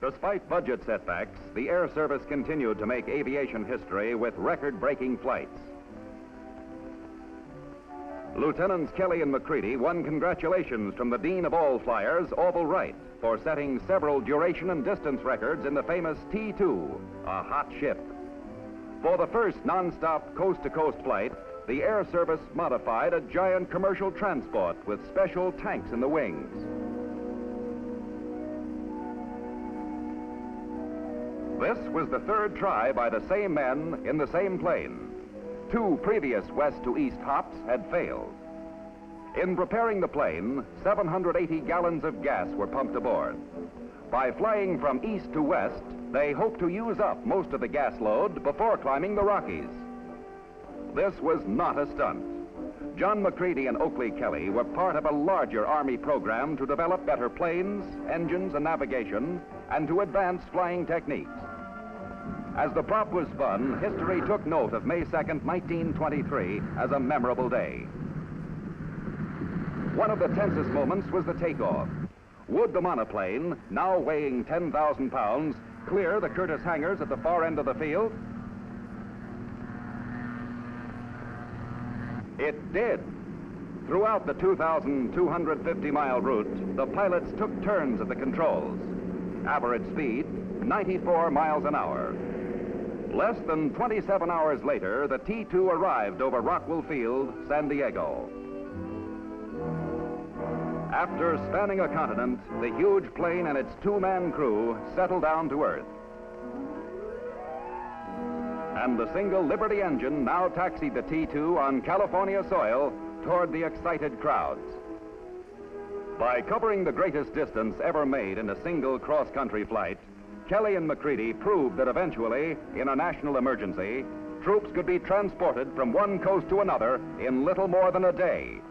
Despite budget setbacks, the Air Service continued to make aviation history with record-breaking flights. Lieutenants Kelly and Macready won congratulations from the Dean of all flyers, Orville Wright, for setting several duration and distance records in the famous T-2, a hot ship. For the first non-stop coast-to-coast flight, the Air Service modified a giant commercial transport with special tanks in the wings. This was the third try by the same men in the same plane. 2 previous west-to-east hops had failed. In preparing the plane, 780 gallons of gas were pumped aboard. By flying from east to west, they hoped to use up most of the gas load before climbing the Rockies. This was not a stunt. John Macready and Oakley Kelly were part of a larger Army program to develop better planes, engines, and navigation, and to advance flying techniques. As the prop was spun, history took note of May 2nd, 1923 as a memorable day. One of the tensest moments was the takeoff. Would the monoplane, now weighing 10,000 pounds, clear the Curtiss hangars at the far end of the field? It did. Throughout the 2,250-mile route, the pilots took turns at the controls. Average speed, 94 miles an hour. Less than 27 hours later, the T-2 arrived over Rockwell Field, San Diego. After spanning a continent, the huge plane and its 2-man crew settled down to Earth. And the single Liberty engine now taxied the T-2 on California soil toward the excited crowds. By covering the greatest distance ever made in a single cross-country flight, Kelly and Macready proved that eventually, in a national emergency, troops could be transported from one coast to another in little more than a day,